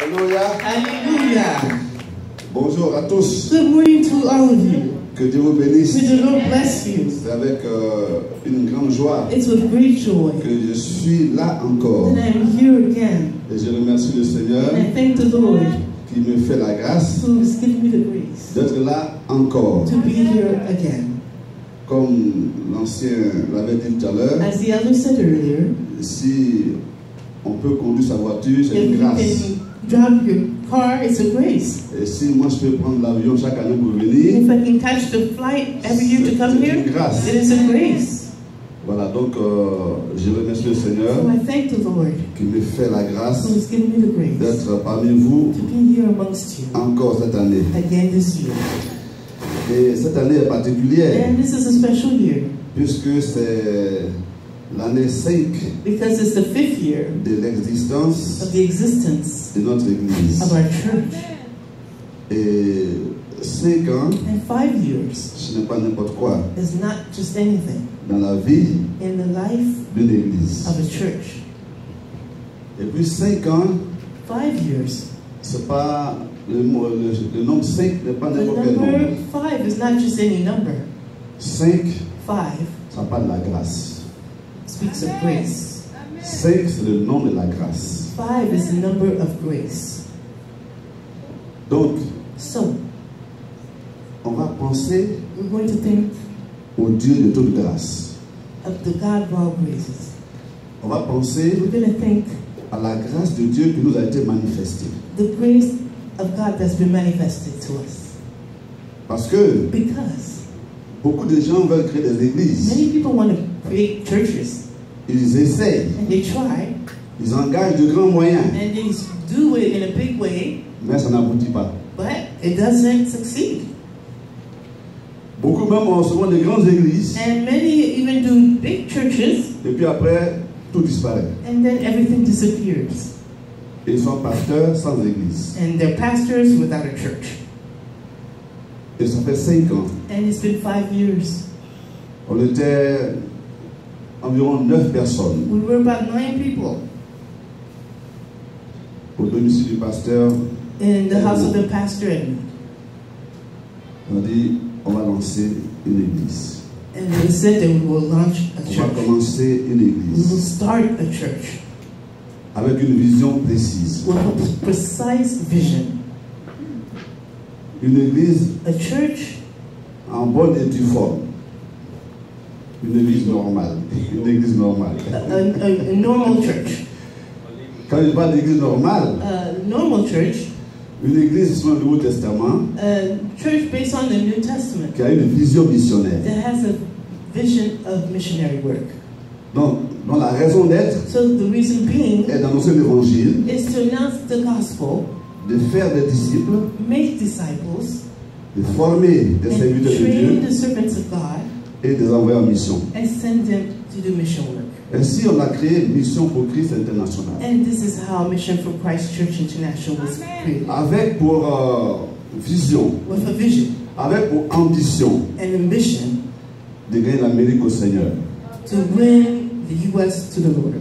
Alléluia. Hallelujah. Bonjour à tous. Good morning to all of you. Que Dieu vous bénisse. May the Lord bless you. C'est avec une grande joie It's with great joy que je suis là encore. that I'm here again. Et je remercie le Seigneur And I thank the Lord qui me fait la grâce who has given me the grace d'être là encore. to be here again. Comme l'ancien l'avait dit tout à l'heure, As the elder said earlier, si on peut conduire sa voiture, c'est if une you grâce. can drive your car, it's a grace. Et si moi je peux prendre l'avion chaque année pour venir, If I can catch the flight every year to come c'est here, une grâce. it is a grace. Voilà, donc je remercie le Seigneur So I thank the Lord qui me fait la grâce who has given me the grace d'être parmi vous to be here amongst you encore cette année. again this year. Et cette année est particulière And this is a special year puisque c'est l'année 5 because it's the 5th year de l'existence of the existence de notre Église. of our church. Et 5 ans, And 5 years ce n'est pas n'importe quoi is not just anything dans la vie in the life d'une Église. of a church. Et puis 5 ans, 5 years. c'est pas le nombre 5 n'est pas The n'importe quel number nombre. 5 is not just any number. 5, 5 ça parle de la grâce. speaks of grace. 5, c'est le nom de la grâce. 5 is the number of grace. Donc, So, on va penser we're going to think au Dieu de toute grâce. of the God of all graces. On va penser We're going to think à la grâce de Dieu qui nous a été manifestée. the grace of God that's been manifested to us. Parce que Because beaucoup de gens veulent créer des églises. many people want to create churches, Ils essayent, and they try, ils engagent de grands moyens, and they do it in a big way, mais ça n'aboutit pas. but it doesn't succeed. Beaucoup même ont souvent de grandes églises, And many even do big churches, et puis après, tout disparaît. and then everything disappears. Et ils sont pasteurs sans église. And they're pastors without a church. Et ça fait 5 ans. And it's been 5 years. On était environ 9 personnes We were about 9 people au domicile du pasteur. in the house of the pastor, and On a dit, on va lancer une église. we said that we will launch a On va church. commencer une We will église start a church avec une vision précise. with a precise vision. Une église A church, en bonne et due forme. Une église normale. Une église normale. a normal church. Quand je parle d'église normale, A normal church, une église selon le Nouveau Testament a church based on the New Testament qui a une vision missionnaire. that has a vision of missionary work. Donc, la raison d'être So the reason being est d'annoncer l'évangile, is to announce the gospel, de faire des disciples, make disciples, de former des and serviteurs de train Dieu the servants of God, et de les envoyer en mission. and send them to do mission work. Ainsi, on a créé Mission pour Christ International. And this is how Mission for Christ Church International was created. Avec pour vision, With a vision avec pour ambition and a mission de gagner l'Amérique au Seigneur. to win the U.S. to the Lord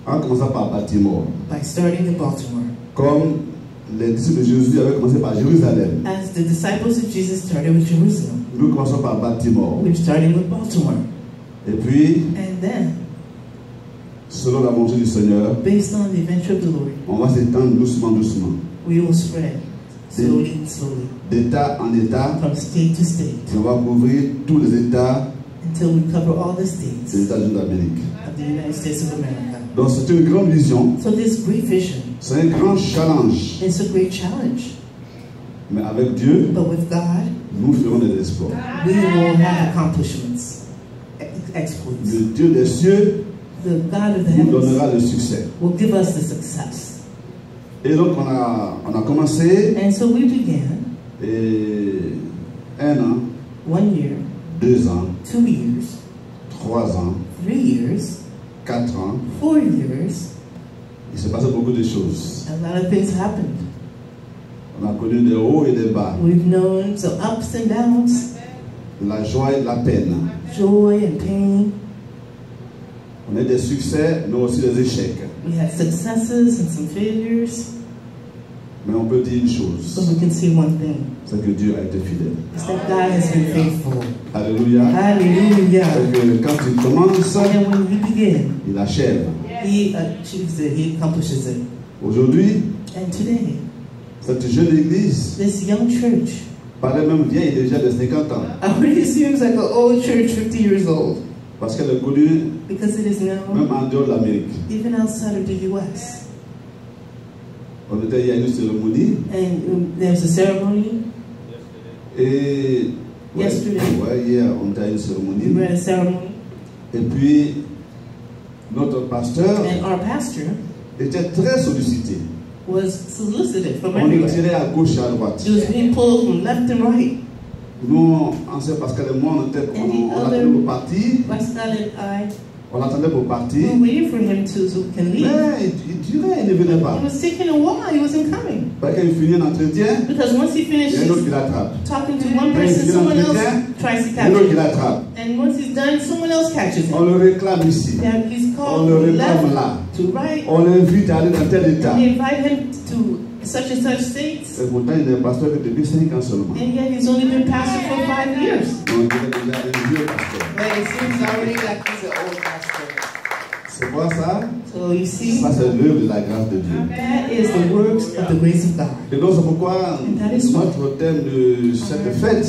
En commençant par Baltimore. by starting in Baltimore. Comme les disciples de Jésus avaient commencé par Jérusalem. As the disciples of Jesus started with Jerusalem, Nous commençons par Baltimore. we're starting with Baltimore. Et puis, And then, selon la volonté du Seigneur, based on the adventure of the Lord, on va s'étendre doucement, doucement. we will spread slowly and slowly D'État en État, from state to state et on va couvrir tous les États until we cover all the des states États-Unis d'Amérique. of the United States of America. Donc c'est une grande vision, So this great vision, c'est un grand challenge. it's a great challenge. Mais avec Dieu, But with God, nous ferons des exploits. we will have accomplishments, exploits. Le Dieu des cieux The God of the nous heavens donnera le succès. will give us the success. Et donc on a commencé, And so we began et 1 an, 1 year, 2 ans, 2 years, 3 ans, 3 years, 4 ans. 4 years. Il s'est passé beaucoup de choses. A lot of things happened. On a connu des hauts et des bas, We've known some ups and downs, la joie et la peine. joy and pain. On a des succès, mais aussi des échecs. We had successes and some failures. Mais on peut dire une chose, But we can see one thing. c'est que Dieu a été fidèle. It's that God has been faithful. Alléluia. Hallelujah. Et que quand il commence, And when he begins, il achève. he achieves it, he accomplishes it. Aujourd'hui, And today, cette jeune église this young church paraît même vieille déjà de 50 ans. already seems like an old church, 50 years old. Parce qu'elle est connue Because it is même now, en dehors de l'Amérique. even outside of the U.S. On était hier à une cérémonie And there's a ceremony. et Yesterday. hier on était à une We cérémonie were at a ceremony. et puis notre pasteur And our pastor était très sollicité. was solicited from On le everywhere. tirait à gauche et à droite. He was being pulled from left and right. Nous, ancien Pascal et moi, on attendait pour partir. Pascal and I On attendait pour partir. were waiting for him so we can leave. Mais il durait, il ne venait pas. It was taking a while. He wasn't coming. Parce qu'il finit un entretien, Because once he il y a un finishes autre qui l'attrape. talking to one person, someone else tries to Il y a catch un autre qui him. l'attrape. And once he's done, someone else catches On him. le réclame ici. Then he's On called le from réclame left là. to right. On l'invite à aller dans tel état. And they invite him to such and such states. Et pourtant, il n'est pasteur que depuis 5 ans seulement. And yet he's only been pastor for 5 years. Donc, il est déjà un vieux pasteur. But it seems already like he's an old pastor. C'est quoi ça? So you see, Ça, c'est l'œuvre de la grâce de Dieu. that is the works of the grace of God. Et donc, c'est pourquoi notre thème de cette fête,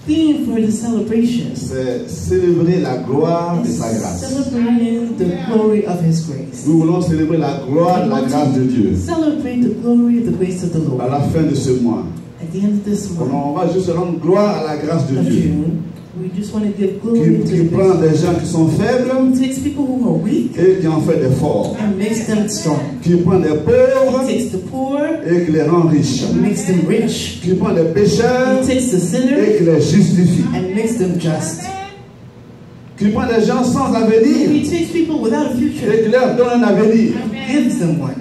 Theme for the celebration c'est célébrer la gloire de is sa grâce. celebrating the glory of His grace. Nous voulons célébrer la gloire de la grâce de Dieu. Celebrate the glory of the grace of the À Lord. la fin de ce mois, At the end of this month on va juste rendre gloire à la grâce de of Dieu. June, we just want to give glory to Qui the prend grace. des gens qui sont faibles He takes people who are weak et qui en fait des forts. and makes them strong. Qui prend des pauvres He takes the poor et qui les rend riches. and makes them rich. Qui prend des pécheurs He takes the et sinner qui les justifie. and makes them just. Qui prend des gens sans He avenir takes people without a et future qui leur donne un avenir. and gives them one.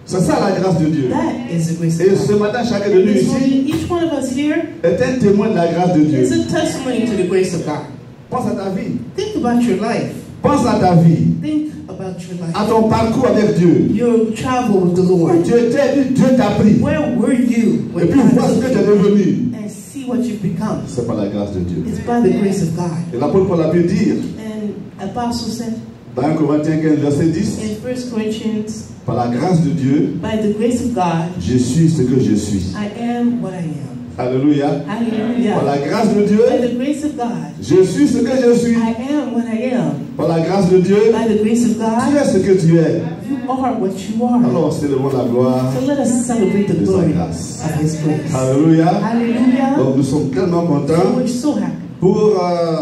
C'est ça la grâce de Dieu. That is the grace Et of ce God. matin, chacun de nous This ici morning, each one of us here est un témoin de la grâce de Dieu. is a testimony to the grace of God. Pense à ta vie. Think about your life. Pense à ta vie. Think about your À life. ton parcours avec Dieu. Your travel with the Lord. Dieu t'aide, Dieu t'a pris. Where were you Et when puis God vois ce que tu es devenu. and see what you've become? C'est par la grâce de Dieu. It's by the grace of God. Et l'apôtre Paul a pu dire And Apostle said dans 1 Corinthiens 15, verset 10, in 1 Corinthians, par la grâce de Dieu, by the grace of God, je suis ce que je suis. I am what I am. Alléluia. Par Hallelujah. la grâce de By Dieu, the grace of God, je suis ce que je suis. I am what I am. Par la grâce de Dieu, By the grace of tu God, es ce que tu es. you are what you are. Alors célébrons la gloire. So let us celebrate the de sa glory grâce. of His grace. Alléluia. Hallelujah. Donc nous sommes tellement So contents we're so happy pour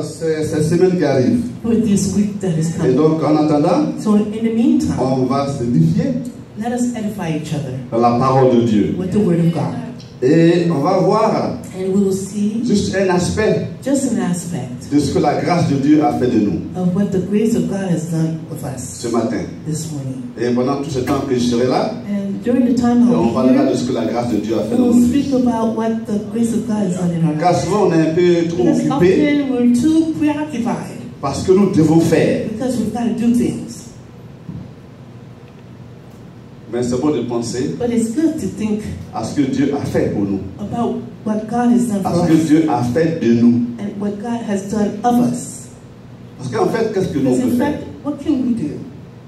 cette semaine qui arrive. for this week that is Et coming. donc en attendant, So in the meantime, on va s'édifier let us edify each other dans la parole de Dieu. with the Word of God. Et on va voir And we will see juste un aspect just an aspect de ce que la grâce de Dieu a fait de nous of what the grace of God has done with us ce matin. this morning. Et pendant tout ce temps que je serai là, And during the time on I'll be parlera de here, ce que la grâce de Dieu a fait we dans will nos speak vies. about what the grace of God has done in our Car lives. souvent on est un peu trop Because occupé often we're too preoccupied parce que nous devons faire. because we've got to do things. Mais c'est bon de penser But it's good to think à ce que Dieu a fait pour nous. about what God has done À for ce que us Dieu a fait de nous. and what God has done of us. Parce qu'en fait, qu'est-ce que nous Because pouvons in faire? fact, what can we do?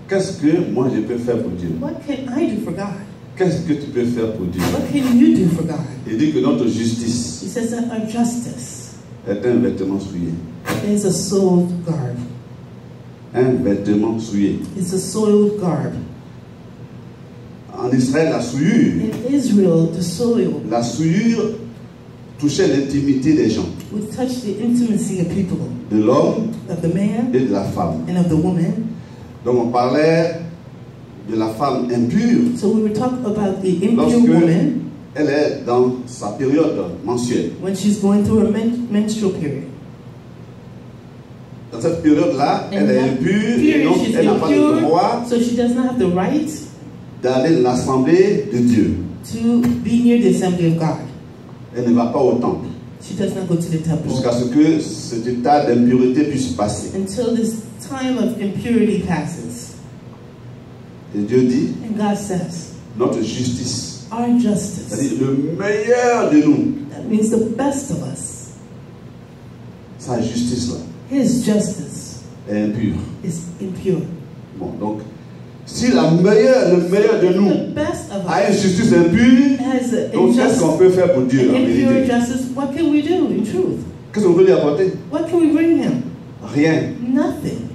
Qu'est-ce que moi je peux faire pour Dieu? What can I do for God? Qu'est-ce que tu peux faire pour Dieu? What can you do for God? Il dit que notre justice He says that our justice est un vêtement souillé. is a soiled garb. Un vêtement souillé. It's a soiled garb. En Israël, In Israel, the soil la souillure touchait l'intimité des gens, would touch the intimacy of people, de l'homme of the man et de la femme. and of the woman. Donc on parlait de la femme impure So we were talking about the impure lorsque woman elle est dans sa période mensuelle. when she's going through her menstrual period. Dans cette période-là, elle est impure et period, donc she's elle n'a pas le impure, droit so she does not have the right d'aller à l'assemblée de Dieu. to be near the assembly of God. Elle ne va pas au temple She does not go to the temple jusqu'à ce que cet état d'impureté puisse passer. until this time of impurity passes. Et Dieu dit, And God says, notre justice our justice. C'est-à-dire le meilleur de nous. That means the best of us. Sa justice-là His justice est impure. is impure. Bon, donc, si le meilleur de nous The best of a une us justice impure, has a donc qu'est-ce qu'on peut faire pour Dieu en impure vérité? justice. What can we do in truth? Qu'est-ce qu'on peut lui apporter? What can we bring him? Rien. Nothing.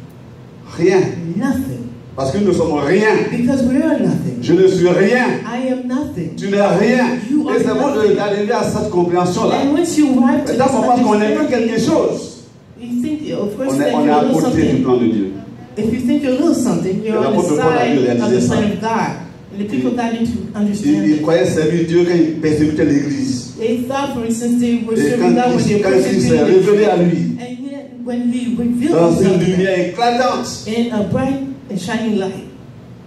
Rien. Nothing. Parce que nous ne sommes rien. Because we are nothing. Je ne suis rien. I am nothing. Tu n'es rien. You are Et c'est bon nothing. d'arriver à cette compréhension-là. And once you arrive to this Maintenant, on pense qu'on est understanding, quelque chose. you think, of course, On that est you're à a little côté du something. plan de Dieu. If you think you're a little something, you're Et on the l'apôtre Paul a dû side of réaliser the ça. plan of God. And the people got into understand Il it. croyait servir Dieu quand il persécutait l'Église. They thought, for instance, they were Et serving God when they quand were il s'est persecuted. révélé à lui, And yet, when he revealed dans une himself lumière éclatante, in a bright and shining light,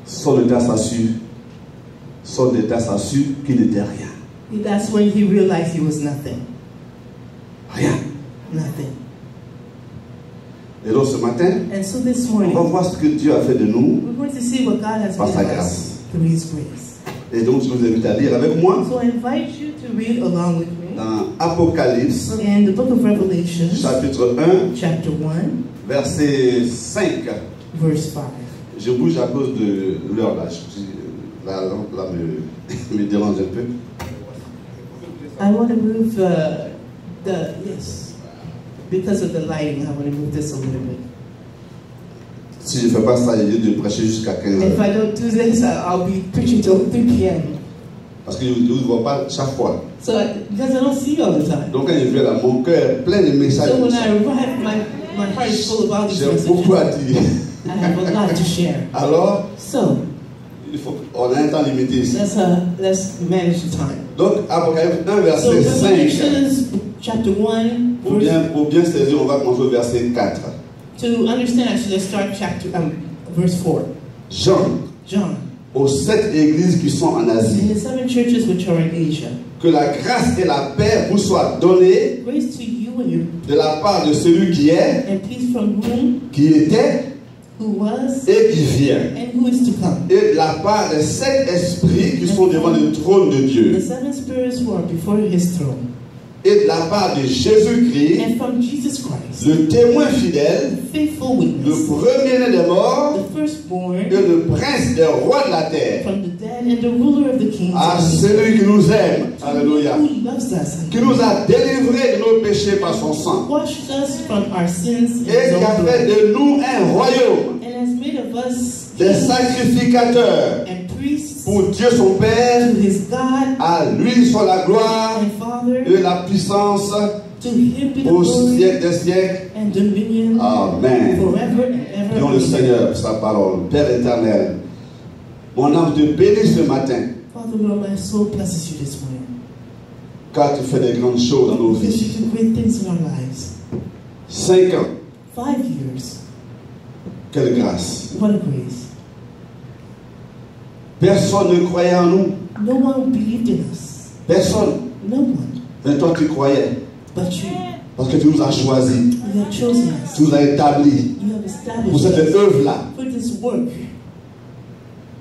son état s'assure qu'il n'était rien. that's when he realized he was nothing. Rien. Nothing. Et donc ce matin, And so this on morning, va voir ce que Dieu a fait de nous we're going to see what God has par made sa of us grâce. through His grace. Et donc je vous invite à lire avec moi So I invite you to read along with me dans Apocalypse, in the book of Revelation, chapitre 1, chapter 1, verset 5. verse 5. Je bouge à cause de l'heure là. La lampe là me dérange un peu. I want to move because of the lighting, I want to move this a little bit. Si je ne fais pas ça, j'ai de prêcher jusqu'à 15 If heures. I don't do this, I'll be preaching till 3 p.m. Parce que je ne vois pas chaque fois. So, because I don't see you all the time. Donc quand je viens là, mon cœur est plein de messages. So when I arrive, my heart is full of all these J'ai beaucoup à messages. dire. I have a lot to share. Alors, So, on a un temps limité ici. let's manage the time. Donc, Apocalypse 1, So verset 5. Revelations chapter 1, Pour bien saisir, on va commencer au verset 4. to understand, actually, let's start verse 4. Jean, aux 7 églises qui sont en In Asie, the 7 churches which are in Asia, que la grâce et la paix vous soient données grace to you and your de la part de celui qui est, and peace from whom, qui était who was, et qui vient. and who is to come. Et de la part des 7 esprits qui sont devant le trône de The Dieu. 7 spirits who are before His throne, Et de la part de Jésus-Christ, and from Jesus Christ, le témoin fidèle, the faithful le witness, premier-né des morts the firstborn, et le prince des rois de la terre. from the dead, and the ruler of the kings, À celui qui nous aime, alléluia, who loves us, qui nous a délivrés de nos péchés par son sang, washed us from our sins, in et His qui a own fait blood, de nous un royaume, and has made of us des kings sacrificateurs and priests pour Dieu son Père. to His God À lui soit la gloire and Father, et la puissance to Him be the au glory siècle des siècles. and dominion Amen. forever and ever. Prions le Amen. Seigneur pour sa parole. Père éternel, mon âme te bénit ce matin, Father, Lord, my soul blesses you this morning. car tu fais des grandes choses dans nos Because vies. you do great things in our lives. 5 ans, 5 years. quelle grâce. What a grace. Personne ne croyait en nous. No one believed in us. Personne. No one. Mais toi tu croyais. But you. Parce que tu nous as choisis. You have chosen us. Tu nous as établis You have pour established cette us œuvre-là. for this work.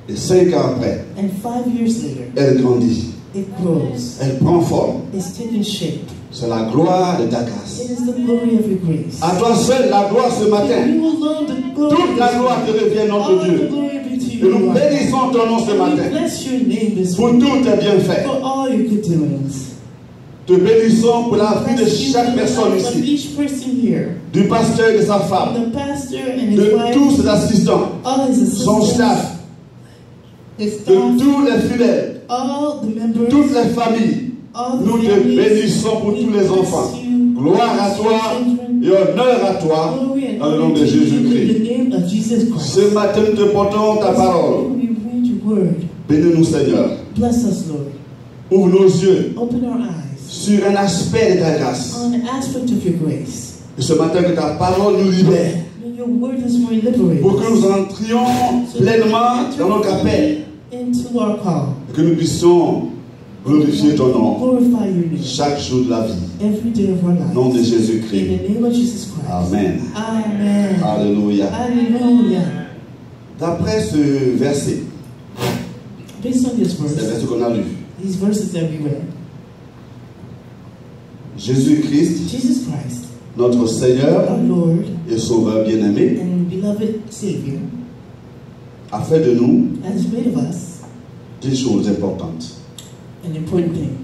Et 5 ans après, And 5 years later, elle grandit. it grows. Elle prend forme. It's taking shape. C'est la gloire de ta grâce. It is the glory of your grace. À toi seul la gloire ce matin. You alone the glory. Toute la gloire te revient, notre All the Dieu. glory be to Et you, nous Lord. bénissons ton nom ce And we matin. bless your name this Pour morning tous tes bienfaits. for all your good doings. Te bénissons pour la vie de Bless you chaque for the personne life of ici. each person here. Du pasteur et de sa femme. The pastor and his De wife, tous ses assistants. all his Son assistants, staff. his De staff, tous les fidèles. all the members, Toutes les familles. all the Nous te families. bénissons pour We tous les bless enfants. you. Gloire à toi et honneur à toi. Glory and Dans le nom honor de to you Jésus-Christ. in the name of Jesus Christ. Ce matin, nous te portons ta parole. We read your word. Bénis-nous, Seigneur. Bless us, Lord. Ouvre nos yeux Open our eyes sur un aspect de ta grâce. on an aspect of your grace. Et ce matin, que ta parole nous libère. May your word is more liberating. Pour que nous entrions pleinement dans nos appels. Into our call. Et que nous puissions glorifier ton nom Glorify your name. chaque jour de la vie. Every day of our lives. Au nom de In Jésus-Christ. the name of Jesus Christ. Amen. Amen. Alléluia. Hallelujah. D'après ce verset, Based on this c'est le verse, verset qu'on a lu. these verses that we read, Jésus-Christ, Jesus Christ, notre Seigneur our Lord et Sauveur bien-aimé, and beloved Savior, a fait de nous has made of us des choses importantes. an important thing.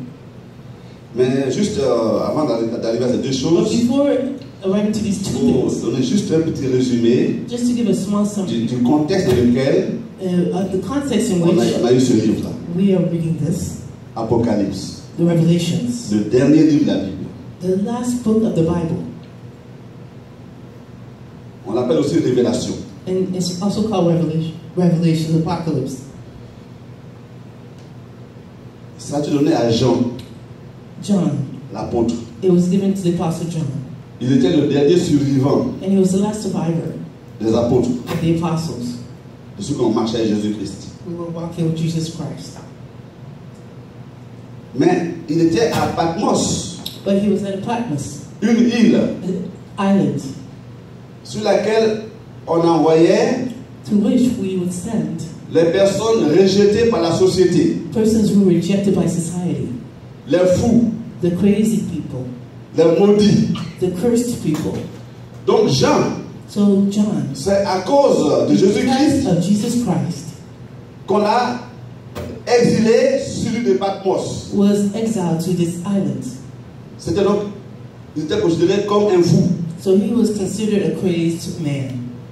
Mais juste avant d'arriver à ces deux But choses, before arriving to these two pour things, donner juste un petit résumé just to give a small summary du contexte dans lequel of the context in on which a eu ce livre-là, we are reading this, Apocalypse, the Revelations, le dernier livre de la Bible. the last book of the Bible, On l'appelle aussi Révélation. and it's also called Revelation, Apocalypse. Ça a été donné à Jean, John, l'apôtre. it was given to the Apostle John, Il était le dernier survivant and he was the last survivor des apôtres, of the apostles de ceux qui ont marché avec Jésus-Christ. who were walking with Jesus Christ. Mais il était à Patmos, But he was at Patmos, une île an island, sur laquelle on envoyait to which we would send les personnes rejetées par la société, persons who were rejected by society, les fous, the crazy people, les maudits. the cursed people. Donc Jean, So John, c'est à cause de because Jésus-Christ of Jesus Christ, qu'on a exilé sur l'île de Patmos. was exiled to this island. C'était donc, il était considéré comme un fou, So he was considered a crazed man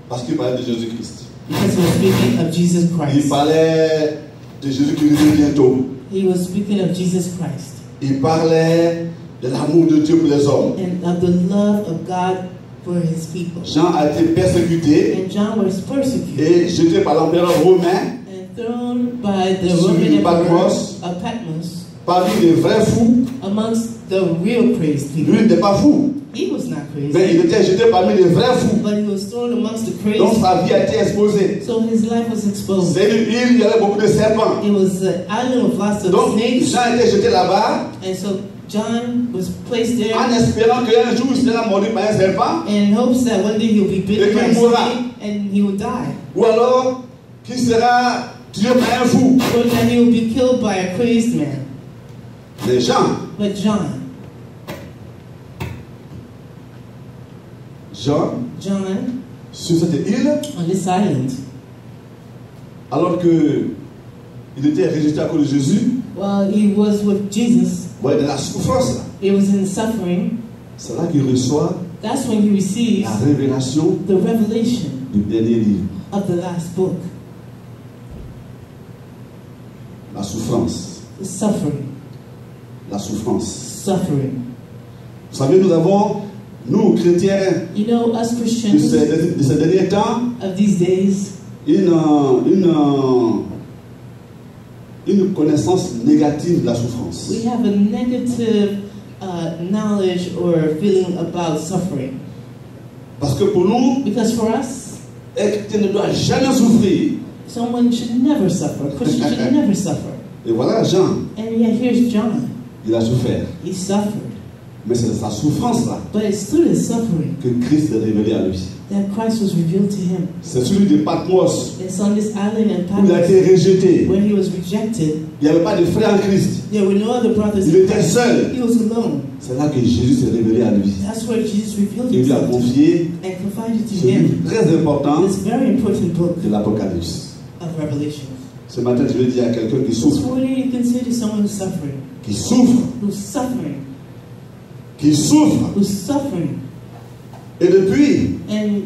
parce qu'il parlait de Jésus-Christ. because he was speaking of Jesus Il Christ. parlait de Jésus qui revient bientôt. He was speaking of Jesus Christ Il parlait de l'amour de Dieu pour les hommes. and of the love of God for his people. Jean a été persécuté And John was persecuted et jeté par l'empereur romain and thrown by the Sur Roman emperor Patmos. of Patmos parmi les vrais fous. amongst the real crazed people. Lui n'était pas fou, He was not mais crazy, il était jeté parmi les vrais fous. but he was thrown amongst the Donc crazy. sa vie a été exposée. So his life was exposed. C'est une île, il y avait beaucoup de serpents. It was an island with lots of Donc snakes, Jean était jeté là-bas and so John was placed there en espérant qu'un jour il sera mordu par un serpent, in hopes that one day he'll be bitten by a snake and he will die, ou alors qu'il sera tué par un fou. or that he will be killed by a crazed man. Mais Jean, But John, sur cette île, on this island, alors que il était rejeté à cause de Jésus, while he was with Jesus, ouais, de la souffrance là, he was in suffering. c'est là qu'il reçoit That's when he receives la révélation the revelation du dernier livre, of the last book, la souffrance. the suffering. La souffrance. Suffering. Vous savez, nous chrétiens, You know, us de Christians ces derniers temps, of these days, une connaissance négative de la souffrance. we have a negative knowledge or feeling about suffering. Parce que pour nous, Because for us, un chrétien ne doit jamais souffrir. someone should never suffer. A Christian should never suffer. Et voilà Jean, And yet here's John. il a souffert. He suffered. Mais c'est de sa souffrance-là But it's through his suffering que Christ est révélé à lui. that Christ was revealed to him. C'est celui de Patmos, It's on this island in où il a Patmos été rejeté. where he was rejected. Il n'y avait pas de frère en Christ. There were no other brothers. Il était seul. He was alone. C'est là que Jésus s'est révélé à lui. That's where Jesus revealed Il lui a himself to him confié and confided to ce him livre très important this very important book de l'Apocalypse. of Revelation. Ce matin, je vais dire à quelqu'un qui This souffre, morning you consider someone who's suffering, qui souffre, who's suffering, qui souffre. who's suffering, Et depuis, and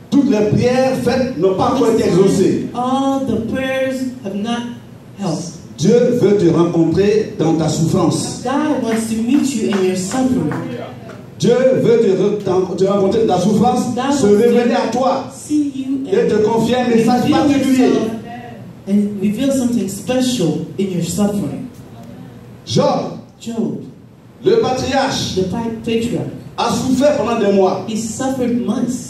toutes les prières faites n'ont pas encore été exaucées. all the prayers have not helped. Dieu veut te rencontrer dans ta souffrance. God wants to meet you in your suffering. Dieu veut te rencontrer dans ta souffrance, se révéler à toi See you et te confier un message reveal particulier. himself and reveal something special in your suffering. Job, Job, le patriarche, the patriarch, a souffert pendant des mois. he suffered months,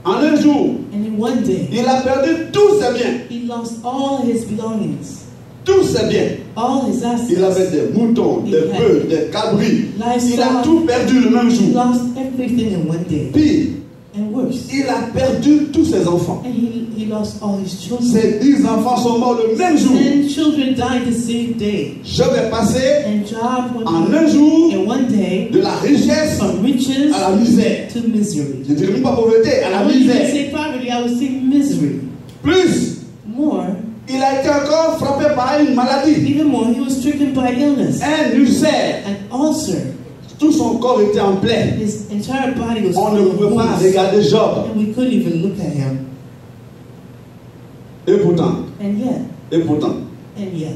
En un jour, and in one day il a perdu tous ses biens. he lost all his belongings, Tous ses biens. all his assets. Il avait des moutons, des bœufs, des cabris. Il a Livestock. tout perdu le même He jour. lost everything in one day. Puis, and worse. Il a perdu tous ses enfants. And he lost all his children. Ses 10 enfants sont morts le même jour. 10 children died the same day. Job est passé And Job went en un jour in one day de la richesse from riches à la misère. to misery. Je ne dirais même pas pauvreté, à la I wouldn't even misère. say poverty, I would say misery. Plus, More, il a été encore frappé par une maladie, even more, he was stricken by illness, un ulcère. an ulcer. Tout son corps était en plaie. His entire body was On ne full of pouvait pas wounds, regarder Job. and we couldn't even look at him. Et pourtant, And yet,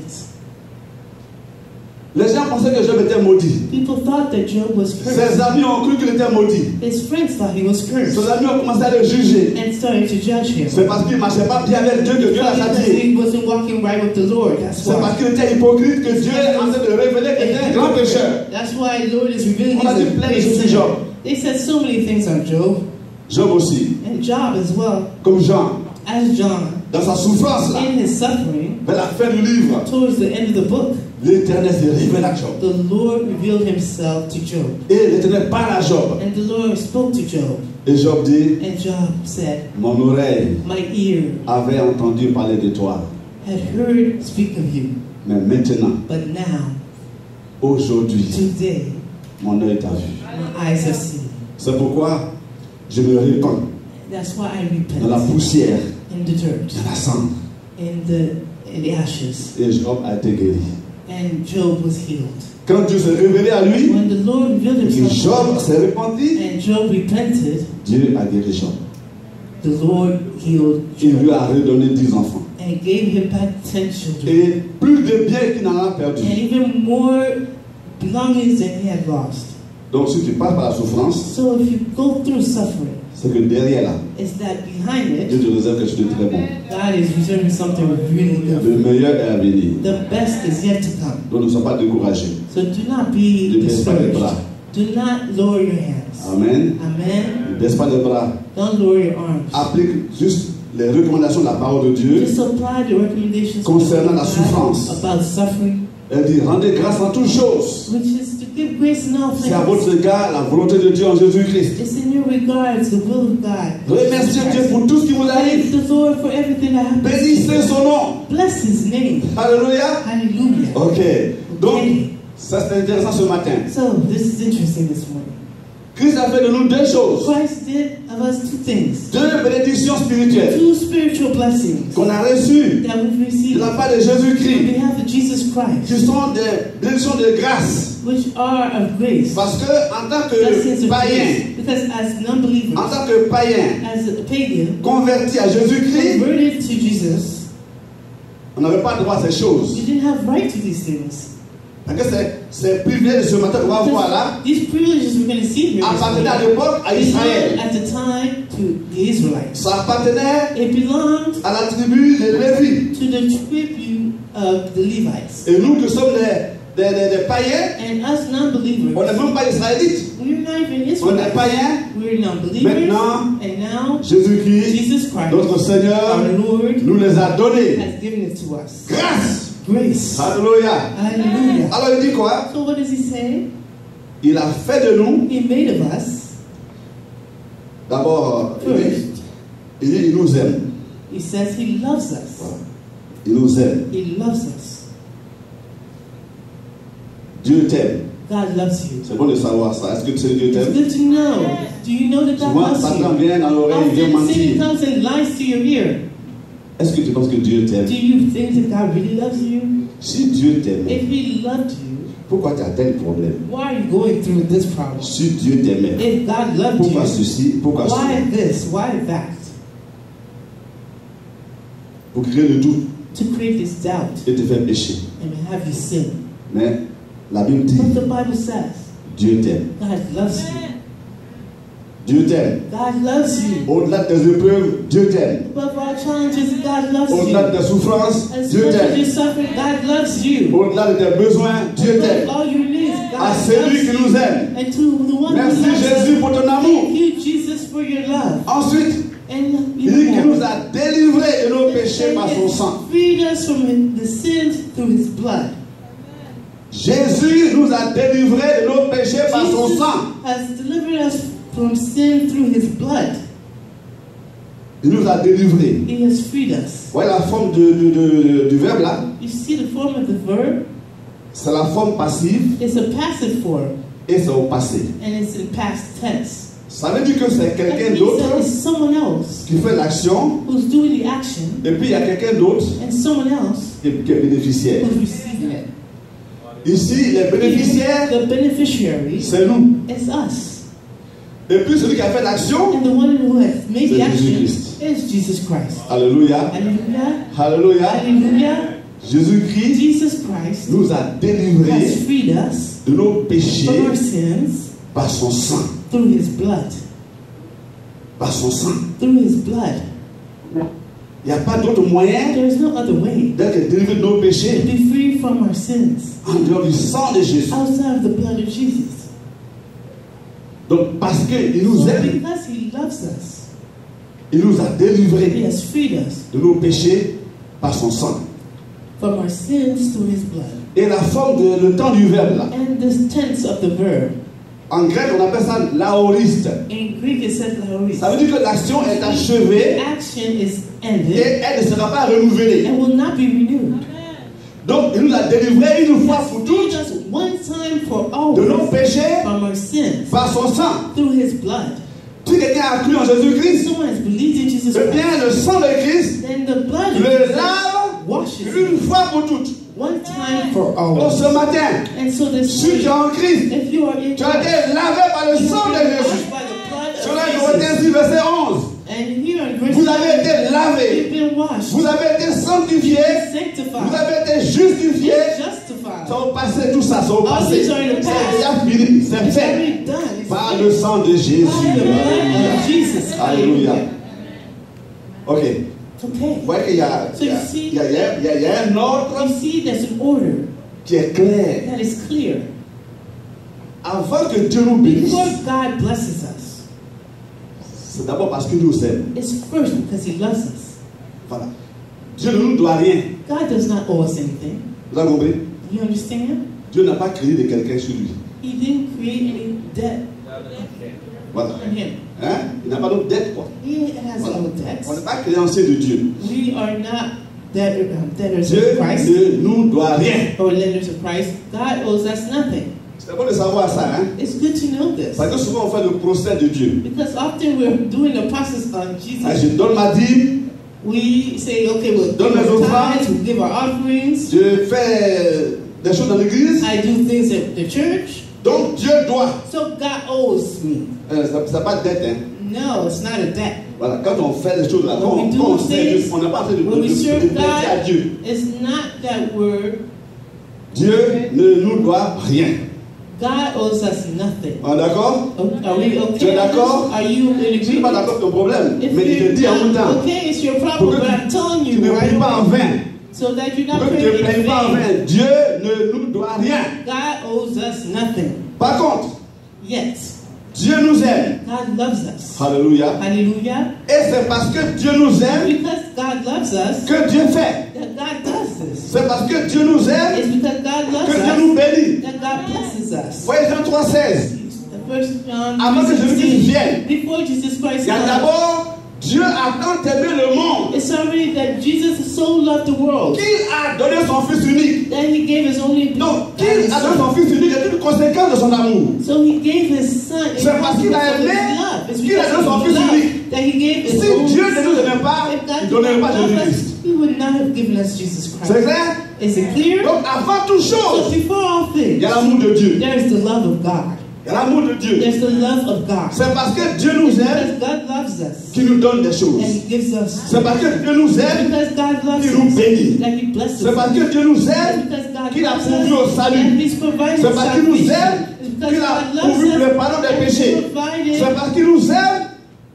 les gens pensaient que Job était maudit. people thought that Job was Ses cursed. amis ont cru qu'il était maudit. His friends thought he was cursed Ses amis ont commencé à le juger. and started to judge him. C'est parce qu'il ne marchait pas bien avec Dieu que Dieu l'a Because châtié. he wasn't walking right with the Lord. That's C'est parce why. qu'il était hypocrite que Dieu est en train de révéler qu'il était un grand pécheur. That's why the Lord is revealing On a dit his plein de choses sur sin. Job. They said so many things on Job, Job aussi, and Job as well, comme Jean, as John, dans sa souffrance là, in his suffering, vers la fin du livre, towards the end of the book, l'Éternel s'est révélé à Job. the Lord revealed himself to Job. Et l'Éternel parle à Job. And the Lord spoke to Job. Et Job dit, And Job said, mon oreille my ear avait entendu parler de toi. had heard speak of you, Mais maintenant, but now, aujourd'hui, today, mon œil t'a vu. my eyes have seen. C'est pourquoi je me répands That's why I dans la repent poussière, in the dirt, dans la cendre. in the ashes. Et Job a été guéri. And Job was healed. Quand Dieu s'est révélé à lui, When the Lord revealed et que himself to Job him, s'est repenti, and Job repented, Dieu a guéri Job. the Lord healed Il lui Job a redonné 10 enfants. and gave him back 10 children. Et plus de biens qu'il n'en a perdu. And even more belongings than he had lost. Donc si tu passes par la souffrance, So if you go through suffering, c'est que derrière là, it's that behind Dieu it, te réserve quelque chose de très bon. God is reserving something really Le good. meilleur est à venir. The best is yet to come. Donc ne sois pas découragé. So do not be Ne baisse pas les discouraged. bras. Do not lower your hands. Amen. Amen. Ne baisse pas les bras. Don't lower your arms. Applique juste les recommandations de la parole de Dieu. Just apply the recommendations Concernant la of God souffrance. about suffering, Elle dit, rendez grâce en toutes choses. which is to give grace in all C'est à things. votre égard la volonté de Dieu en Jésus-Christ. It's in your regards, the will of God. Remerciez Dieu pour tout ce qui vous arrive. Thank the Lord for everything that happens. Bénissez son nom. Bless His name. Alléluia. Hallelujah. Ok. Donc, Okay. ça c'est intéressant ce matin. So this is interesting this morning. Christ a fait de nous deux choses. Christ did of us two things. Deux bénédictions spirituelles Two spiritual blessings qu'on a reçues that we've de received la on part de Jésus-Christ, behalf of Jesus Christ, qui sont des bénédictions de grâce. which are of grace. Parce que en tant Blessings que of païen, grace. Because as non-believers, en tant que païen as a pagan, converti à Jésus-Christ, converted to Jesus, on n'avait pas droit à ces choses. you didn't have right to these things. Parce que ces privilèges de ce matin qu'on va voir là These privileges we're going to see here appartenaient à l'époque à belonged Israël. at the time to the Israelites. Ça appartenait It belonged à la tribu de Lévi. to the tribe of the Levites. Et nous qui sommes des païens, And us on non-believers, n'est même pas israélites. we're not even On est Israelites. païens. We're non-believers. Maintenant, And now, Jésus-Christ, Jesus Christ, notre Seigneur, our Lord, nous les a donnés. has given it to us. Grâce. Grace. Alléluia. Hallelujah. Alors il dit quoi? So what does he say? Il a fait de nous, He made of us. d'abord, First, il dit, il nous aime. he says he loves us. Voilà. Il nous aime. He loves us. Dieu t'aime. God loves you. C'est bon de savoir ça. Est-ce que tu sais que Dieu It's t'aime? good to know. Do you know that God Souvent, loves Satan you? vient dans l'oreille, il vient Often Satan mentir. comes and lies to your ear. Est-ce que tu penses que Dieu t'aime? Do you think that God really loves you? Si Dieu t'aimait, If He loved you, pourquoi tu as tel problème? why are you going through this problem? Si Dieu t'aimait, If God loved pourquoi you, ceci? Pourquoi why cela? this? Why that? Pour créer le doute To create this doubt et te faire pécher. and have you sin. Mais la Bible dit, But the Bible says Dieu t'aime. God loves you. Dieu t'aime. God loves you. Au-delà de tes épreuves, Dieu t'aime. Above all challenges, God loves Au-delà de you. tes souffrances, As Dieu much as t'aime. you suffer, God loves you. Au-delà de tes besoins, Dieu Above t'aime. all your needs, À God celui qui loves nous you. aime. And to the one who Merci loves Jésus us, pour ton amour. thank you, Jesus, for your love. Ensuite, And il dit qu'il more, nous a délivrés de nos péchés par son sang. freed us from the sins through His blood. Jésus nous a délivrés de nos péchés par son Jesus sang. has delivered us from sin through His blood. Il nous a délivrés. He has freed us. Voyez la forme du verbe là? You see the form of the verb? C'est la forme passive It's a passive form, et c'est au passé. and it's in past tense. Ça veut dire que c'est That quelqu'un means d'autre that it's someone else qui fait l'action who's doing the action, et puis il y a quelqu'un d'autre and someone else qui est bénéficiaire. who's receiving it. Ici, les bénéficiaires, The beneficiary c'est nous. is us. Et puis celui qui a fait l'action, And the one who has made the C'est action Jésus-Christ. is Jesus Christ. alléluia, Hallelujah. alléluia, Hallelujah. Jésus-Christ Jesus Christ nous a has délivrés freed us de nos péchés from our sins par son sang. through his blood. Par son sang. Through his blood. Il n'y a pas d'autre moyen There is no other way d'être délivré de nos to péchés be free from our sins en dehors du sang de Jésus. outside of the blood of Jesus. Donc parce qu'il nous So aime, because he loves us, il nous a he délivrés has freed us de nos péchés par son sang. from our sins through his blood. Et la forme, le temps du verbe là, And this tense of the verb, en grec on appelle ça laoriste. in Greek it says laoris. Ça veut dire que l'action est achevée Action is et ended elle ne sera pas renouvelée. and will not be renewed. Donc il nous a délivrés une fois pour Freed toutes us one time for de nos always péchés from our sins par son sang. through his blood. Si quelqu'un a cru en Jésus-Christ, Someone has believed in Jesus eh Christ, bien le sang de Christ then the blood of le Jesus lave washes une you fois pour toutes. one time for Donc always. ce matin, And so this si tu es en Christ, if you are in tu as été lavé par le you sang de have been Jésus. washed by the blood Sur la of Corinthiens Jesus. 6, verset 11. And here in verse Vous avez été you've lavés, been washed, vous avez été sanctifiés, vous sanctified, avez été justifiés. justified. C'est au passé, tout ça, c'est au All passé. these are in the C'est past. déjà fini, c'est It's fait already done. It's par finished. le sang de Jésus. By the blood of Jesus. Alléluia. Ok. Okay. Vous voyez qu'il y a, So you see- il y a un ordre You see, there's an order qui est clair. that is clear. Avant que Dieu nous bénisse, Before God blesses us, c'est d'abord parce qu'il nous aime. it's first because He loves us. Voilà. Dieu ne nous doit rien. God does not owe us anything. Vous avez compris? You understand? Dieu n'a pas créé de quelqu'un sur lui. He didn't create any debt Voilà. on Him. Hein? Il n'a pas de dette, quoi. He has Voilà. no On debts. n'est pas créancier de Dieu. We are not debtors Dieu of Christ ne nous doit rien. or lenders of Christ. God owes us nothing. C'est bon de savoir ça, hein? It's good to know this. Parce que souvent on fait le procès de Dieu. Because often we're doing a process on Ah, Jesus. je donne ma dîme, We say, okay, we'll Donne give les our offrandes. tithes, we'll give our offerings. je fais des choses dans l'église. I do things at the church. Donc Dieu doit. So God owes me. C'est pas de dette, hein? No, it's not a debt. Voilà, quand on fait les choses là, quand When we do on sert Dieu, things, on n'a pas fait de when we serve prêter à God, Dieu. it's not that we're, Dieu ne nous doit rien. God owes us nothing. On est d'accord? Are we okay? Tu es with d'accord? this? Are you in Je ne suis pas agreement? d'accord avec ton problème, If mais il te you're dit en même not temps. okay, it's your problem, but I'm telling Tu you ne right pries pas en away, vain. so that you're not Tu ne praying pries in pas en vain. vain. Dieu ne nous doit rien. God owes us nothing. Par contre, Yet, Dieu nous aime. God loves us. Alléluia. Hallelujah. Et c'est parce que Dieu nous aime Because God loves us, que Dieu fait. that God does this. C'est parce que Dieu nous aime It's because God loves que Dieu us nous bénit. that God blesses us. Voyez Jean 3,16. The first John Avant que Jésus-Christ vienne, before Jesus Christ il y a came, d'abord Dieu a tant aimé le monde it's already that Jesus so loved the world qu'il a donné son Fils unique. that He gave His only Donc, qu'il a donné son Fils unique est une conséquence de son amour. So He gave His Son. It's C'est parce qu'il a because of aimé His love. It's qu'il a because donné son of Fils His love unique. that He gave His Si own Dieu ne nous Son. aimait pas, If God il ne did donnerait not pas love Jésus-Christ. us, He would not have given us Jesus C'est Christ. clair? Is it clear? Donc, avant toute So chose, before all il things, y a l'amour de Dieu. there is the love of God. Il y a l'amour de Dieu. There's the love of God. C'est parce que Dieu nous aime Because God loves us qu'il nous donne des choses. and He gives us. C'est parce que Dieu nous aime Because God loves qu'il nous us bénit. that He blesses C'est us. parce que Dieu nous aime Because God qu'il a loves pourvu au us salut. and He's provided C'est parce qu'il nous salvation. aime It's because qu'il a God loves pourvu us le pardon des and péchés. He provided C'est parce qu'il nous aime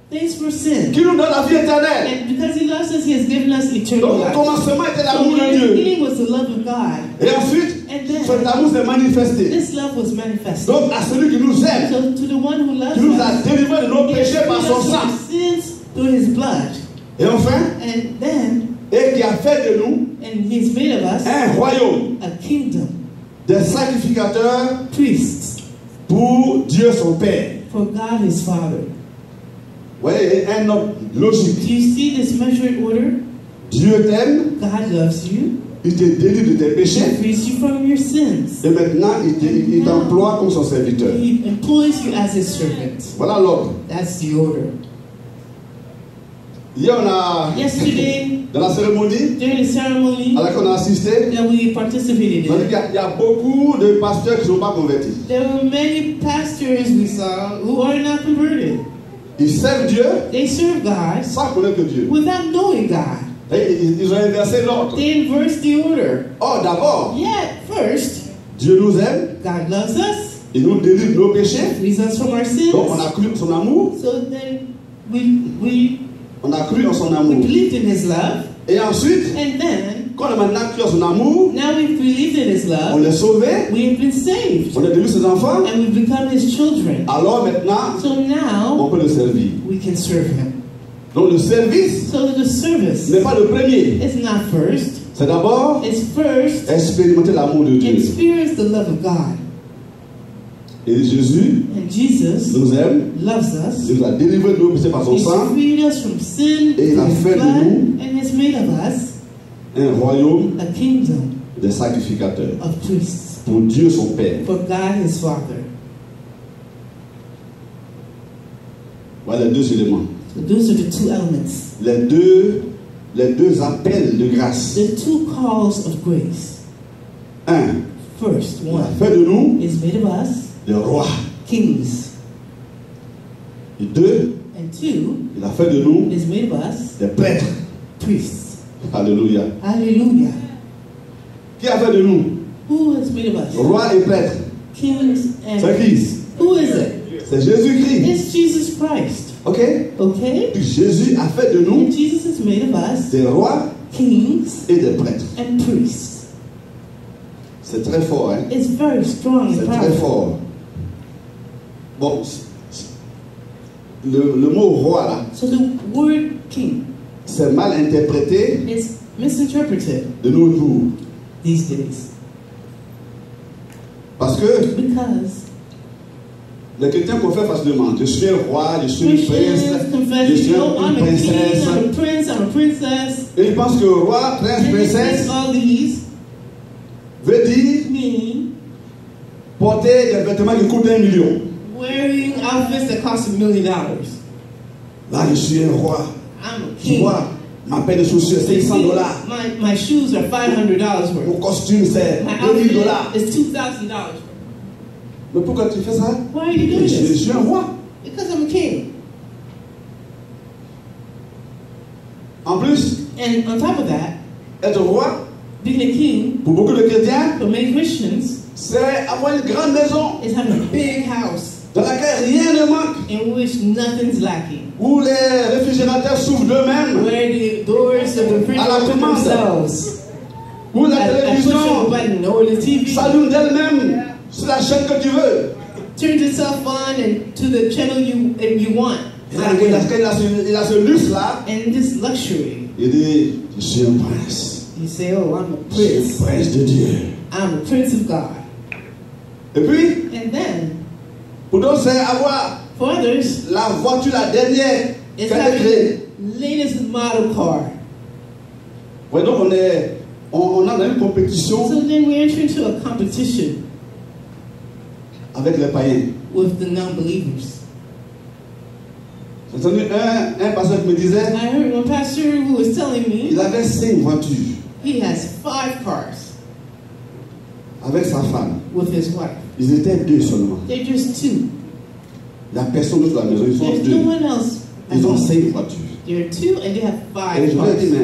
things for sin. qu'il nous donne la vie éternelle. And because He loves us, He has given us eternal Donc, au life. commencement était So l'amour in de the Dieu. beginning was the love of God. Et ensuite, And then cet amour s'est manifesté. this love was manifested. Donc, à celui qui nous aime, So to the one who loves qui nous a us, délivrés de nos He has péchés par freed son us from sang. our sins through His blood. Et enfin, And then, et qui a fait de nous and He's made of us un royaume, a kingdom, des sacrificateurs priests pour Dieu son Père. for God His Father. voyez, un ordre logique. Do you see this measured order? Dieu t'aime, God loves you. il te délivre de tes He péchés. frees you from your sins. Et maintenant, il t'emploie comme son serviteur. He employs you as his servant. Voilà l'ordre. That's the order. Hier, on a, Yesterday, dans la cérémonie during the ceremony à laquelle on a assisté, that we participated on a dit in, qu'il y a beaucoup de pasteurs qui ne sont pas convertis. there were many pastors we saw who are not converted. Ils servent Dieu They serve God sans connaître Dieu. without knowing God. Et ils ont inversé l'ordre. They inverse the order. Or, d'abord, Yet, first, Dieu nous aime, God loves us, il nous délivre de nos péchés. frees us from our sins. Donc, on a cru en son amour, So then we on a cru en son amour. believed in his love. Et ensuite, And then, quand on a maintenant cru en son amour, now we've believed in his on love. est sauvé, We have been saved. on est devenu ses enfants. And we've become his children. Alors maintenant, So now, on peut le servir. we can serve him. Donc le service So the service n'est pas le premier. is not first. C'est d'abord It's first, expérimenter l'amour de Dieu. experience the love of God. Et Jésus And Jesus nous aime, loves us. il nous a délivré de nos péchés par son He's sang, freed us from sin Et il a through his fait de blood, nous and has made of us un royaume a kingdom des sacrificateurs. of priests Pour Dieu son Père. for God his Father. Voilà les deux éléments. So those are the two elements. Les deux appels de grâce. The two calls of grace. Un, First, il a one fait de nous is made of us des rois. kings. Et deux, And two il a fait de nous is made of us des prêtres. priests. Alléluia. Hallelujah. Qui a fait de nous Who is made of us? rois et prêtres? Kings and C'est qui? who is it? C'est Jésus-Christ. It's Jesus Christ. Ok? Okay? Puis Jésus a fait de nous And Jesus is made of us des rois kings et des prêtres. and priests. C'est très fort, hein? It's very strong C'est and très powerful. fort. Bon, le mot roi là, So the word king c'est mal interprété is misinterpreted de nos jours. these days Parce que because les chrétiens confèrent facilement. Je suis un roi, je suis une Christians prince, confess, je suis oh, I'm une a king, princesse. I'm a prince, I'm a princess. Et ils pensent que roi, prince, And they princesse think all these veut dire mean porter des vêtements qui coûtent 1 million. wearing outfits that cost $1 million. Là, je suis un roi. I'm a Tu king. vois, ma paire de chaussures, c'est You 100 see, dollars. my shoes are $500 Mon worth. costume, c'est My 2000 dollars. outfit is $2,000 worth. Mais pourquoi tu fais ça? Why are you doing Je this? suis un roi. Because I'm a king. En plus, And on top of that, être roi, being a king pour beaucoup de chrétiens, for many Christians c'est avoir une grande maison is having a big house dans laquelle rien ne manque, in which nothing's lacking, où les réfrigérateurs s'ouvrent d'eux-mêmes, where the doors of the refrigerator open themselves. où la I push a télévision button or the TV s'allume d'elle-même sur la chaîne que tu veux. turns itself on and to the channel you want. Et là, il a ce luxe-là. And this luxury, Il dit, je suis un prince. you say, oh, I'm a Je suis prince. un prince de Dieu. I'm a prince of God. Et puis, And then, pour d'autres, c'est avoir for others, la voiture la dernière it's qu'elle a having créée. the latest model car. Ouais, donc on a dans une compétition So then we enter into a competition avec les païens. with the non-believers. J'ai entendu un pasteur qui me disait, I heard one pastor who was telling il me avait 5 voitures he has 5 cars avec sa femme. with his wife. Ils étaient 2 seulement. They're just 2. Il n'y a personne d'autre dans la maison, ils sont There's 2. no one else. at Ils ont home. 5 voitures. There are 2 and they have Et 5 je lui ai dit, cars.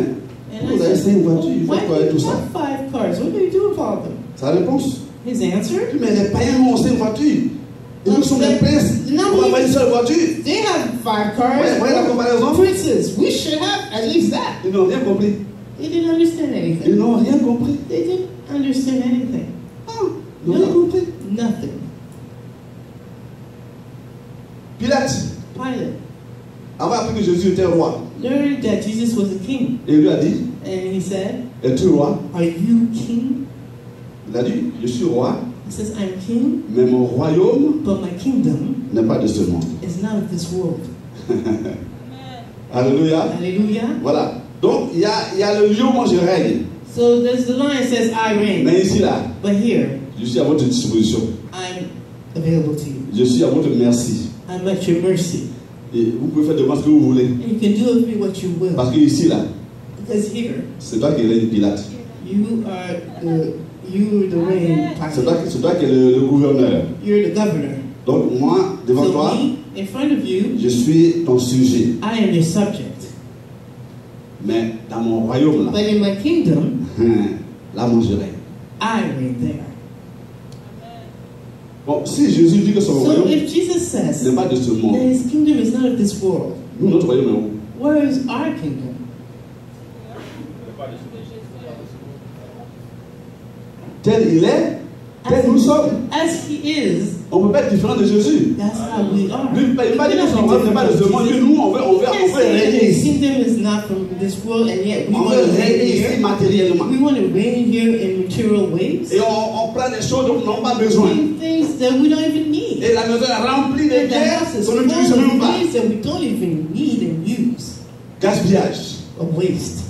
mais And vous I avez said, 5 well, voitures, il why faut quoi do avec tout you ça? have 5 cars? What do you do with all of them? Sa réponse, His answer, mais les païens ont 5 voitures. Et nous sommes les princes. On va pas une seule voiture. they have 5 cars. Ouais, voyez la comparaison? Princes, we should have at least that. Ils n'ont rien compris. They didn't understand Ils anything. n'ont rien compris. They didn't understand anything. Ah, ils n'ont rien compris. Nothing. Pilate Pilate avait appris que Jésus était roi. learned that Jesus was a king. Et il lui a dit, And he said, es-tu roi? are you king? Il a dit, je suis roi, He says, I'm king, mais mon royaume but my kingdom n'est pas de ce monde. is not of this world. Alléluia. Hallelujah. Voilà. Donc, il y a le lieu où moi je règne. So there's the line that says, I reign. Mais ici, là, But here, je suis à votre disposition. I'm available to you. Je suis à votre merci. I'm at your mercy. Et vous pouvez faire de moi ce que vous voulez. And you can do with me what you will. Parce que ici, là, Because here, c'est toi qui règne Pilate. you are the reign C'est party. toi qui es le gouverneur. You're the governor. Donc, moi, devant So toi, me, in front of you, je suis ton sujet. I am your subject. Mais dans mon royaume, là, But in my kingdom, là, moi, je règne. I reign there. Bon, si Jésus dit que son So royaume if Jesus says n'est pas de ce that monde, his kingdom is not of this world, nous, notre royaume est où? where is our kingdom? Tel il est, tel nous sommes. As he is, On ne peut pas être différent de Jésus. that's how we are. Lui, il ne peut pas dire que son royaume n'est pas de ce monde. Lui, nous, on veut régner His ici. kingdom is not from this world, and yet we On want veut to reign régner ici here. matériellement. We want to reign here in material ways. Et on prend des choses dont nous n'avons pas besoin. Doing things that we don't even need. Et la maison est remplie de And the biens house is qu'on full n'utilise même of pas. things that we don't even need and use. Gaspillage. A waste.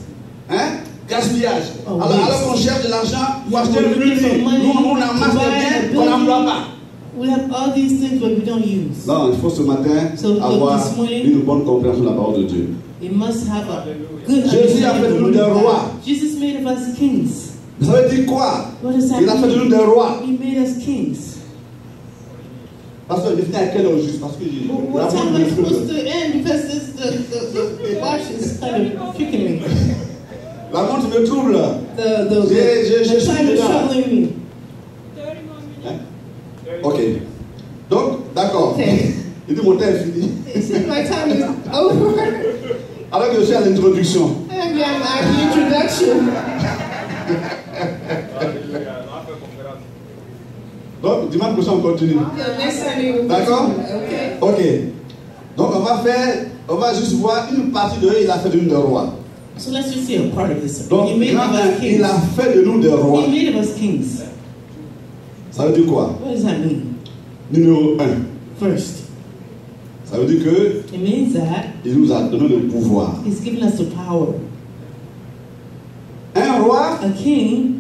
Hein? Gaspillage. Oh, Alors qu'on cherche de l'argent pour acheter le building, nous on amasse des biens qu'on n'emploie pas. We have all these things but we don't use. Non, il faut ce matin So, avoir this morning, une bonne compréhension de la parole de Dieu. We must have a good Jésus a fait de nous des rois. Jesus made of us kings. Ça veut dire quoi? What does that Il a fait de nous mean? des rois. He made us kings. Pasteur, il à quelle heure juste? Parce que j'ai What time am I supposed to end? Because the watch is kind of kicking me. la montre me trouble. The time is troubling me. Hein? Ok. Donc, d'accord. Okay. Il dit mon temps est fini. It seems my time is over. Alors que je suis à l'introduction. And I'm at the introduction. Donc, dimanche prochain, on continue. The next Sunday we'll D'accord? Okay. Ok. Donc, on va juste voir une partie de eux, il a fait de nous des rois. So let's just see a part of this. Donc, He made of us il kings. a fait de nous des rois. He made of us kings. Ça veut dire quoi? What does that mean? Numéro 1. First, Ça veut dire que it means that il nous a donné le pouvoir. He's given us the power. Un roi, A king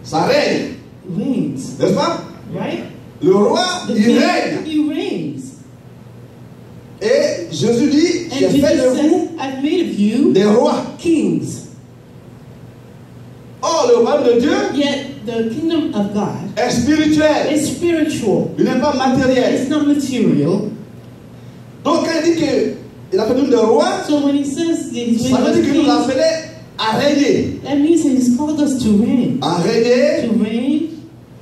ça règne. reigns, N'est-ce pas? right? Le roi, The il king, règne. he reigns. Et Jésus dit, And j'ai Jesus fait de says, vous I've made of you des rois. kings. Or, le royaume de Dieu Yet the kingdom of God est spirituel. is spiritual. Il n'est pas matériel. It's not material. Donc, quand il dit qu'il a fait de nous des rois, So when he says that he's ça made veut us dire qu'il nous a kings, appelé à régner. that means that he's called us to reign. À régner, To reign,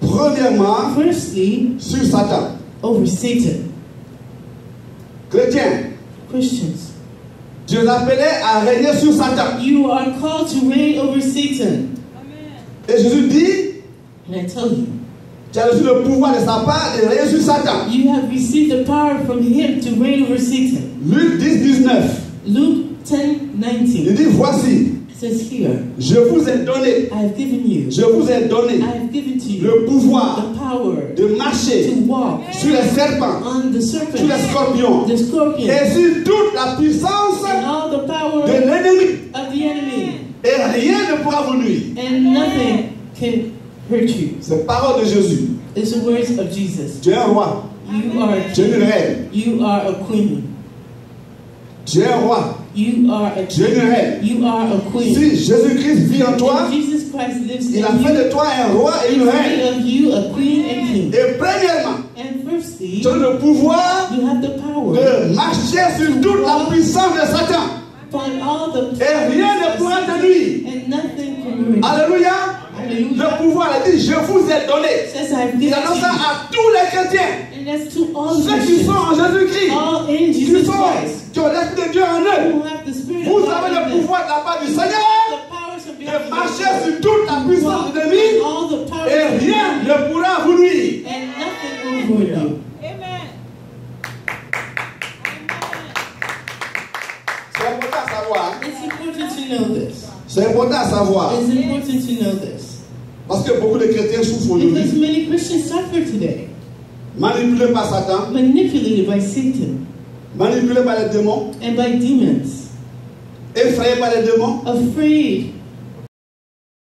premièrement, firstly, sur Satan. over Satan. Chrétien, Christians, Dieu l'appelait à régner sur Satan. you are called to reign over Satan. Et Jésus dit, And I tell you, tu as reçu le pouvoir de sa part de régner sur Satan. you have received the power from him to reign over Satan. Luc 10, 19. Luke Il 10:19 dit, voici, says here, je vous ai donné, I have given you, je vous ai donné I have given to you le pouvoir the power de marcher to walk sur les serpents, on the sur serpent, les scorpions the scorpion, et sur toute la puissance and all the power de l'ennemi. of the enemy, Et rien ne pourra vous nuire. and nothing can hurt you. C'est parole de Jésus. It's the words of Jesus. Tu es un roi, You are a tu es king. une reine. You are a queen. Tu es un roi, You are a tu es king. une reine. You are a queen. Si Jésus-Christ vit en toi, If Jesus Christ lives il a in fait you, de toi un roi et He une made reine. of you a queen and king. Et premièrement, And firstly, tu as le pouvoir you have the power de marcher sur toute la puissance de Satan. upon all the Et rien ne pourra te nuire. and nothing can ruin you. Alléluia. Hallelujah. Le pouvoir, il dit, je vous ai donné. Says I've Il given annonce ça you. à tous les chrétiens. And that's to all Ceux qui Christians, sont en Jésus-Christ. all in Qui Jesus sont, Christ, qui ont l'esprit de Dieu en eux. who have the Spirit Vous of God avez in le them. pouvoir de la part du Seigneur The powers of de marcher sur toute la puissance de God, l'ennemi. all the power Et of rien God, ne pourra vous nuire. and nothing will ruin you. C'est important à savoir. It's important to know this. C'est important à savoir. It's important to know this. Parce que beaucoup de chrétiens souffrent Because aujourd'hui. many Christians suffer today, Manipulés par Satan, manipulated by Satan manipulés par les démons, and by demons, Effrayé par les démons. afraid